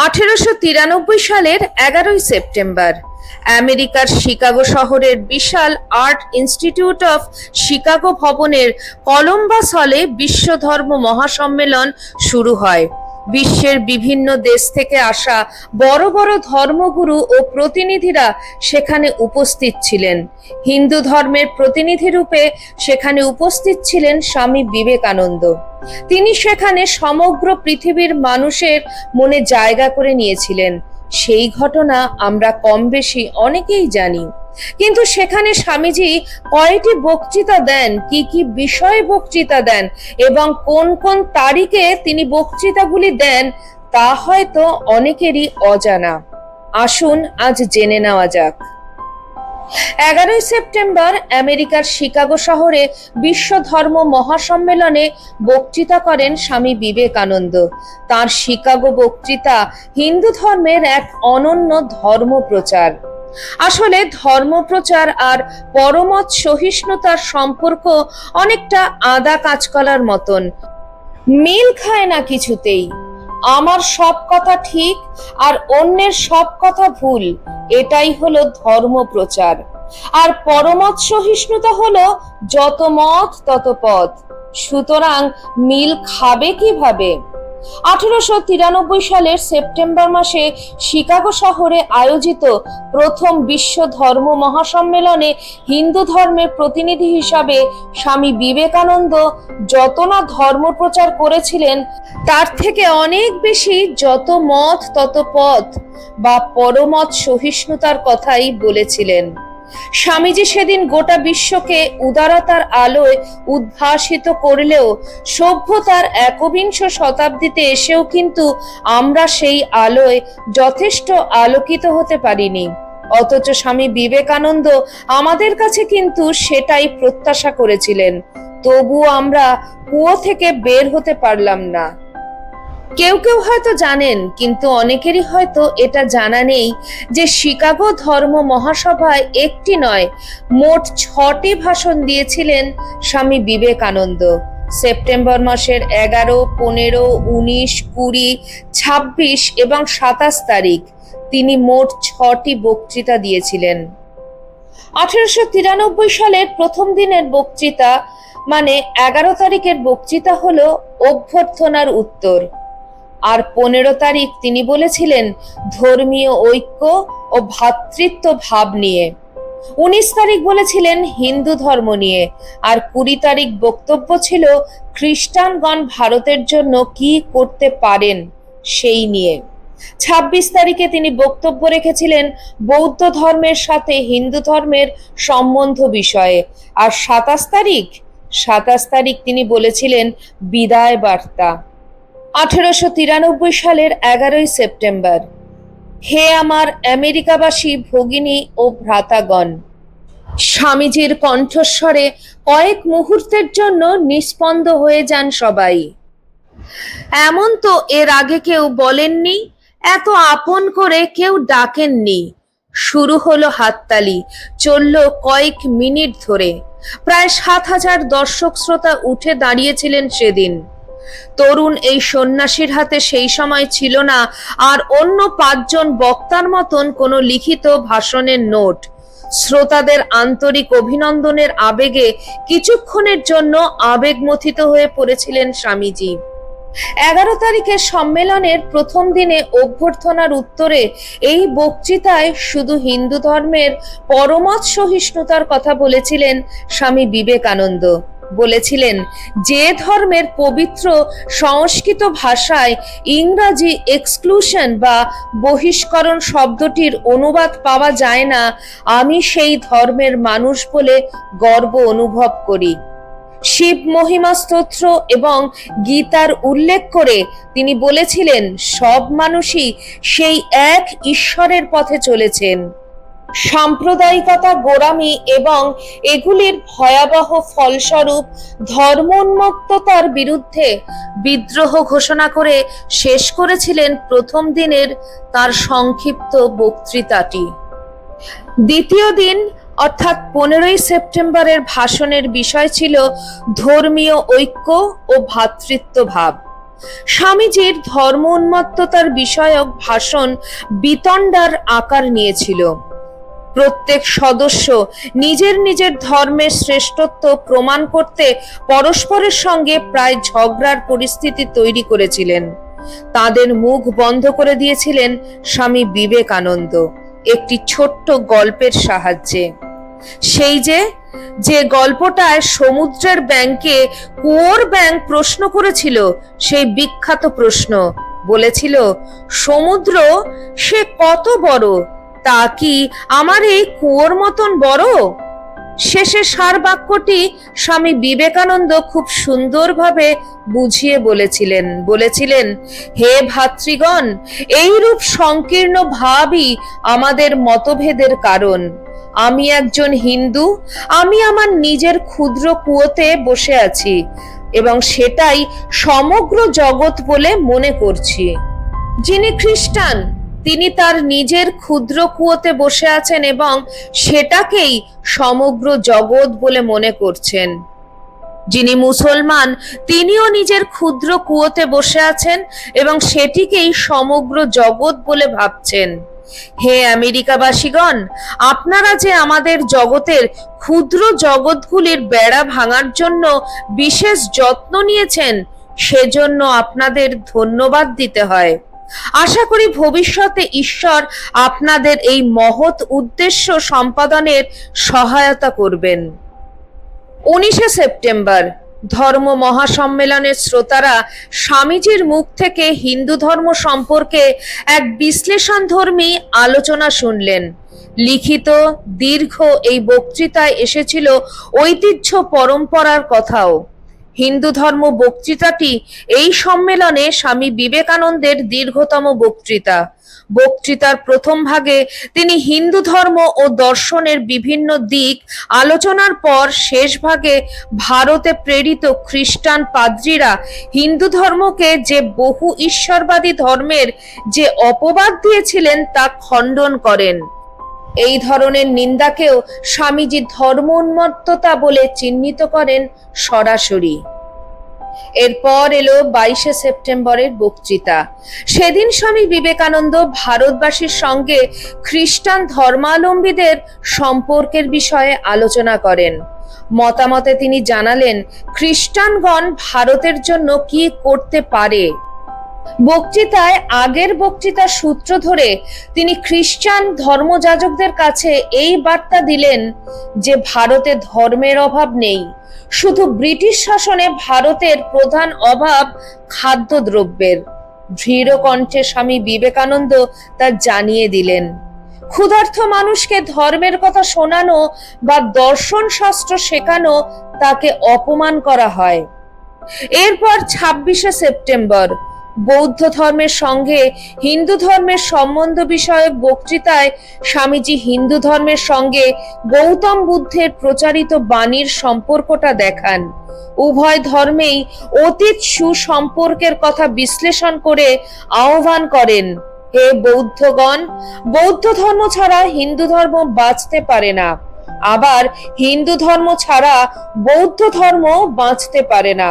1893 সালের 11ই সেপ্টেম্বর আমেরিকার শিকাগো শহরের বিশাল আর্ট ইনস্টিটিউট অফ শিকাগো ভবনের কলম্বাস হলে বিশ্ব ধর্ম মহাসম্মেলন শুরু হয়। বিশ্বের বিভিন্ন দেশ থেকে আসা বড় বড় ধর্মগুরু ও প্রতিনিধিরা সেখানে উপস্থিত ছিলেন। হিন্দু ধর্মের প্রতিনিধি রূপে সেখানে উপস্থিত ছিলেন স্বামী বিবেকানন্দ। তিনি সেখানে সমগ্র পৃথিবীর মানুষের মনে জায়গা করে নিয়েছিলেন। সেই ঘটনা আমরা কম বেশি অনেকেই জানি, কিন্তু সেখানে স্বামীজি কয়টি বক্তৃতা দেন, কি কি বিষয়ে বক্তৃতা দেন এবং কোন কোন তারিখে তিনি বক্তৃতাগুলি দেন তা হয়তো অনেকেরই অজানা। আসুন আজ জেনে নেওয়া যাক। 11ই সেপ্টেম্বর আমেরিকার শিকাগো শহরে বিশ্ব ধর্ম মহাসম্মেলনে বক্তৃতা করেন স্বামী বিবেকানন্দ। তার শিকাগো বক্তৃতা হিন্দু ধর্মের এক অনন্য ধর্ম প্রচার। আসলে ধর্মপ্রচার আর পরমত সহিষ্ণুতার সম্পর্ক অনেকটা আদা কাঁচকলার মতন, মিল খায় না কিছুতেই। আমার সব কথা ঠিক আর অন্যের সব কথা ভুল, এটাই হলো ধর্মপ্রচার। আর পরমত সহিষ্ণুতা হলো যত মত তত পথ। সুতরাং মিল খাবে কিভাবে? 1893 সালের সেপ্টেম্বর মাসে শিকাগো শহরে আয়োজিত প্রথম বিশ্ব ধর্ম মহাসম্মেলনে হিন্দু ধর্মের প্রতিনিধি হিসাবে স্বামী বিবেকানন্দ যত না ধর্ম প্রচার করেছিলেন, তার থেকে অনেক বেশি যত মত তত পথ বা পরমত সহিষ্ণুতার কথাই বলেছিলেন। স্বামীজি সেদিন গোটা বিশ্বকে উদারতার আলোয় উদ্ভাসিত করলেও সভ্যতার একবিংশ শতাব্দীতে এসেও কিন্তু আমরা সেই আলোয় যথেষ্ট আলোকিত হতে পারিনি। অথচ স্বামী বিবেকানন্দ আমাদের কাছে কিন্তু সেটাই প্রত্যাশা করেছিলেন। তবুও আমরা কুয়ো থেকে বের হতে পারলাম না। কেউ কেউ হয়তো জানেন, কিন্তু অনেকেরই হয়তো এটা জানা নেই যে শিকাগো ধর্ম মহাসভায় একটি নয়, মোট 6টি ভাষণ দিয়েছিলেন স্বামী বিবেকানন্দ। সেপ্টেম্বর মাসের 11, 15, 19, 20, 26 এবং 27 তারিখ তিনি মোট 6টি বক্তৃতা দিয়েছিলেন। 1893 সালের প্রথম দিনের বক্তৃতা মানে 11 তারিখের বক্তৃতা হলো অভ্যর্থনার উত্তর, আর 15 তারিখ তিনি বলেছিলেন ধর্মীয় ঐক্য ও ভ্রাতৃত্ব ভাব নিয়ে। 19 তারিখ বলেছিলেন হিন্দু ধর্ম নিয়ে, আর 20 তারিখ বক্তব্য ছিল খ্রিস্টানগণ ভারতের জন্য কি করতে পারেন সেই নিয়ে। 26 তারিখে তিনি বক্তব্য রেখেছিলেন বৌদ্ধ ধর্মের সাথে হিন্দু ধর্মের সম্বন্ধ বিষয়ে, আর 27 তারিখ তিনি বলেছিলেন বিদায় বার্তা। 1893 সালের 11ই সেপ্টেম্বর, হে আমার আমেরিকাবাসী ভগিনী ও ভ্রাতাগণ, স্বামীজির কণ্ঠস্বরে কয়েক মুহূর্তের জন্য নিস্পন্দ হয়ে যান সবাই। এমন তো এর আগে কেউ বলেননি, এত আপন করে কেউ ডাকেননি। শুরু হলো হাততালি, চলল কয়েক মিনিট ধরে। প্রায় 7,000 দর্শক শ্রোতা উঠে দাঁড়িয়েছিলেন সেদিন। তরুণ এই সন্ন্যাসীর হাতে সেই সময় ছিল না আর অন্য 5 জন বক্তার মতন কোনো লিখিত ভাষণের নোট। শ্রোতাদের আন্তরিক অভিনন্দনের আবেগে কিছুক্ষণের জন্য আবেগমথিত হয়ে পড়েছিলেন স্বামীজি। 11 তারিখের সম্মেলনের প্রথম দিনে অভ্যর্থনার উত্তরে এই বক্তৃতায় শুধু হিন্দু ধর্মের পরমত সহিষ্ণুতার কথা বলেছিলেন স্বামী বিবেকানন্দ। বলেছিলেন যে ধর্মের পবিত্র সংস্কৃত ভাষায় ইংরাজি এক্সক্লুশন বা বহিষ্করণ শব্দটির অনুবাদ পাওয়া যায় না, আমি সেই ধর্মের মানুষ বলে গর্ব অনুভব করি। শিব মহিমা স্তোত্র এবং গীতার উল্লেখ করে তিনি বলেছিলেন সব মানুষই সেই এক ঈশ্বরের পথে চলেছেন। সাম্প্রদায়িকতা, গোঁড়ামি এবং এগুলির ভয়াবহ ফলস্বরূপ ধর্মোন্মত্ততার বিরুদ্ধে বিদ্রোহ ঘোষণা করে শেষ করেছিলেন প্রথম দিনের তার সংক্ষিপ্ত বক্তৃতাটি। দ্বিতীয় দিন অর্থাৎ 15ই সেপ্টেম্বরের ভাষণের বিষয় ছিল ধর্মীয় ঐক্য ও ভ্রাতৃত্ব ভাব। স্বামীজির ধর্ম উন্মত্ততার বিষয়ক ভাষণ বিতণ্ডার আকার নিয়েছিল। প্রত্যেক সদস্য নিজের নিজের ধর্মের শ্রেষ্ঠত্ব প্রমাণ করতে পরস্পরের সঙ্গে প্রায় ঝগড়ার পরিস্থিতি তৈরি করেছিলেন। তাদের মুখ বন্ধ করে দিয়েছিলেন স্বামী বিবেকানন্দ একটি ছোট্ট গল্পের সাহায্যে। সেই যে গল্পটায় সমুদ্রের ব্যাংকে কুয়োর ব্যাঙ প্রশ্ন করেছিল, সেই বিখ্যাত প্রশ্ন বলেছিল, সমুদ্র সে কত বড়, তা কি আমার এই কুয়োর মতন বড়? শেষে সার বাক্যটি স্বামী বিবেকানন্দ খুব সুন্দরভাবে বুঝিয়ে বলেছিলেন, হে ভাতৃগণ, এইরূপ সংকীর্ণ ভাবই আমাদের মতভেদের কারণ। আমি একজন হিন্দু, আমি আমার নিজের ক্ষুদ্র কুয়োতে বসে আছি এবং সেটাই সমগ্র জগৎ বলে মনে করছি। যিনি খ্রিস্টান, তিনি তার নিজের ক্ষুদ্র কুয়োতে বসে আছেন এবং সেটাকেই সমগ্র জগৎ বলে মনে করছেন। যিনি মুসলমান, তিনিও নিজের ক্ষুদ্র কুয়োতে বসে আছেন এবং সেটিকেই সমগ্র জগৎ বলে ভাবছেন। হে আমেরিকাবাসীগণ, আপনারা যে আমাদের জগতের ক্ষুদ্র জগৎগুলির বেড়া ভাঙার জন্য বিশেষ যত্ন নিয়েছেন, সেজন্য আপনাদের ধন্যবাদ দিতে হয়। আশা করি ভবিষ্যতে ঈশ্বর আপনাদের এই মহৎ উদ্দেশ্য সম্পাদনের সহায়তা করবেন। 19শে সেপ্টেম্বর ধর্ম মহাসম্মেলনের শ্রোতারা স্বামীজির মুখ থেকে হিন্দু ধর্ম সম্পর্কে এক বিশ্লেষণধর্মী আলোচনা শুনলেন। লিখিত দীর্ঘ এই বক্তৃতায় এসেছিল ঐতিহ্য পরম্পরার কথাও। হিন্দু ধর্ম বক্তৃতাটি এই সম্মেলনে স্বামী বিবেকানন্দের দীর্ঘতম বক্তৃতা। বক্তৃতার প্রথম ভাগে তিনি হিন্দু ধর্ম ও দর্শনের বিভিন্ন দিক আলোচনার পর শেষ ভাগে ভারতে প্রেরিত খ্রিস্টান পাদ্রীরা হিন্দু ধর্মকে যে বহু ঈশ্বরবাদী ধর্মের যে অপবাদ দিয়েছিলেন তা খণ্ডন করেন। এই ধরনের নিন্দাকেও স্বামীজি ধর্ম উন্মত্ততা বলে চিহ্নিত করেন সরাসরি। এরপর এলো 22শে সেপ্টেম্বরের বক্তৃতা। সেদিন স্বামী বিবেকানন্দ ভারতবাসীর সঙ্গে খ্রিস্টান ধর্মাবলম্বীদের সম্পর্কের বিষয়ে আলোচনা করেন। মতামতে তিনি জানালেন খ্রিস্টানগণ ভারতের জন্য কি করতে পারে। বক্তৃতায় আগের বক্তৃতার সূত্র ধরে তিনি খ্রিস্টান ধর্মযাজকদের কাছে এই বার্তা দিলেন যে ভারতে ধর্মের অভাব নেই, শুধু ব্রিটিশ শাসনে ভারতের প্রধান অভাব খাদ্যদ্রব্যের। দৃঢ় কণ্ঠে স্বামী বিবেকানন্দ তা জানিয়ে দিলেন। ক্ষুধার্ত মানুষকে ধর্মের কথা শোনানো বা দর্শন শাস্ত্র শেখানো তাকে অপমান করা হয়। এরপর 26শে সেপ্টেম্বর বৌদ্ধ ধর্মের সঙ্গে হিন্দু ধর্মের সম্বন্ধ বিষয়ক বক্তৃতায় স্বামীজি হিন্দু ধর্মের সঙ্গে গৌতম বুদ্ধের প্রচারিত বাণীর সম্পর্কটা দেখান। উভয় ধর্মেই অতীত সুসম্পর্কের কথা বিশ্লেষণ করে আহ্বান করেন, হে বৌদ্ধগণ, বৌদ্ধ ধর্ম ছাড়া হিন্দু ধর্ম বাঁচতে পারে না, আবার হিন্দু ধর্ম ছাড়া বৌদ্ধ ধর্ম বাঁচতে পারে না।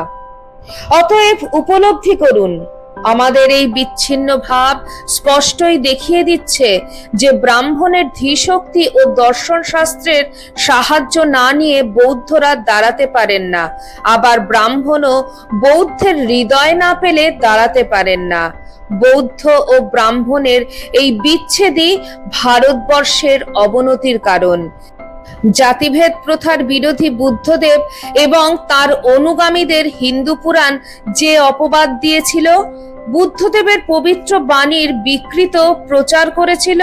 অতএব উপলব্ধি করুন, আমাদের এই বিচ্ছিন্ন ভাব স্পষ্টই দেখিয়ে দিচ্ছে যে ব্রাহ্মণের ধীশক্তি ও দর্শন শাস্ত্রের সাহায্য না নিয়ে বৌদ্ধরা দাঁড়াতে পারেন না, আবার ব্রাহ্মণও বৌদ্ধের হৃদয় না পেলে দাঁড়াতে পারেন না। বৌদ্ধ ও ব্রাহ্মণের এই বিচ্ছেদই ভারতবর্ষের অবনতির কারণ। জাতিভেদ প্রথার বিরোধী বুদ্ধদেব এবং তার অনুগামীদের হিন্দু পুরাণ যে অপবাদ দিয়েছিল, বুদ্ধদেবের পবিত্র বাণীর বিকৃত প্রচার করেছিল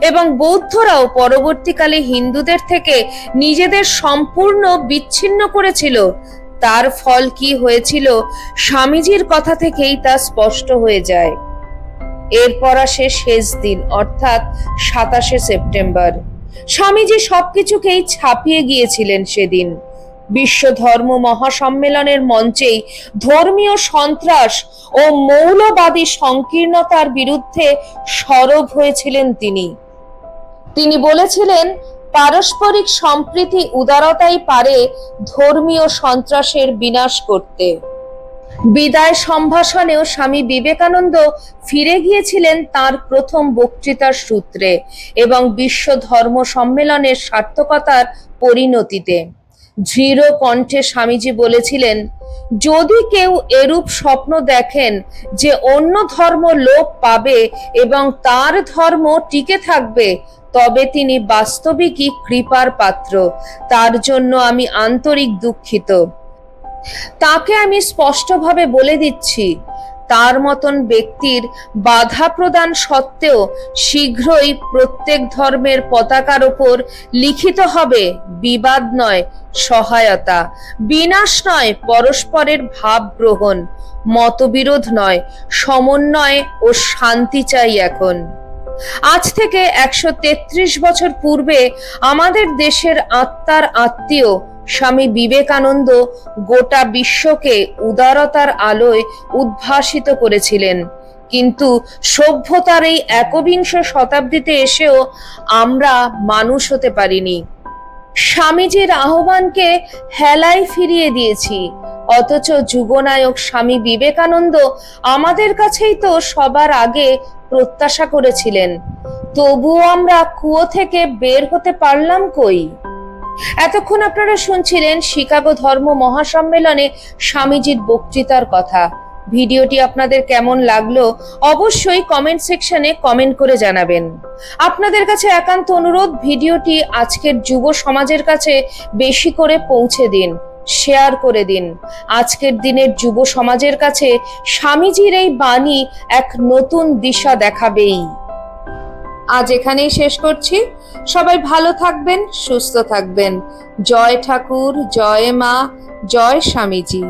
এবং বৌদ্ধরাও পরবর্তীকালে হিন্দুদের থেকে নিজেদের সম্পূর্ণ বিচ্ছিন্ন করেছিল, তার ফল কি হয়েছিল স্বামীজির কথা থেকেই তা স্পষ্ট হয়ে যায়। এরপর আসে শেষ দিন, অর্থাৎ 27শে সেপ্টেম্বর। স্বামীজি সবকিছুকেই ছাপিয়ে গিয়েছিলেন সেদিন। বিশ্ব ধর্ম মহাসম্মেলনের মঞ্চেই ধর্মীয় সন্ত্রাস ও মৌলবাদী সংকীর্ণতার বিরুদ্ধে সরব হয়েছিলেন তিনি বলেছিলেন, পারস্পরিক সম্প্রীতি উদারতাই পারে ধর্মীয় সন্ত্রাসের বিনাশ করতে। বিদায় সম্ভাষণেও স্বামী বিবেকানন্দ ফিরে গিয়েছিলেন তার প্রথম বক্তৃতার সূত্রে এবং বিশ্ব ধর্ম সম্মেলনের সার্থকতার পরিণতিতে। দৃঢ় কণ্ঠে স্বামীজি বলেছিলেন, যদি কেউ এরূপ স্বপ্ন দেখেন যে অন্য ধর্ম লোপ পাবে এবং তার ধর্ম টিকে থাকবে, তবে তিনি বাস্তবিকই কৃপার পাত্র। তার জন্য আমি আন্তরিক দুঃখিত। তাকে আমি স্পষ্টভাবে বলে দিচ্ছি, তার মতন ব্যক্তির বাধা প্রদান সত্ত্বেও শীঘ্রই প্রত্যেক ধর্মের পতাকার ওপর লিখিত হবে বিবাদ নয় সহায়তা, বিনাশ নয় পরস্পরের ভাব গ্রহণ, মতবিরোধ নয় সমন্বয় ও শান্তি চাই। এখন আজ থেকে 133 বছর পূর্বে আমাদের দেশের আত্মার আত্মীয় স্বামী বিবেকানন্দ গোটা বিশ্বকে উদারতার আলোয় উদ্ভাসিত করেছিলেন, কিন্তু সভ্যতার এই একবিংশ শতাব্দীতে এসেও আমরা মানুষ হতে পারিনি। স্বামীজির আহ্বানকে হেলায় ফিরিয়ে দিয়েছি, অথচ যুগনায়ক স্বামী বিবেকানন্দ আমাদের কাছেই তো সবার আগে প্রত্যাশা করেছিলেন, তবুও আমরা কুয়ো থেকে বের হতে পারলাম কই? এতক্ষণ আপনারা শুনছিলেন শিকাগো ধর্ম মহাসম্মেলনে স্বামীজির বক্তৃতার কথা। ভিডিওটি আপনাদের কেমন লাগলো অবশ্যই কমেন্ট সেকশনে কমেন্ট করে জানাবেন। আপনাদের কাছে একান্ত অনুরোধ, ভিডিওটি আজকের যুব সমাজের কাছে বেশি করে পৌঁছে দিন, শেয়ার করে দিন। আজকের দিনের যুব সমাজের কাছে স্বামীজির এই বাণী এক নতুন দিশা দেখাবেই। আজ এখানেই শেষ করছি। সবাই ভালো থাকবেন, সুস্থ থাকবেন। জয় ঠাকুর, জয় মা, জয় স্বামীজি।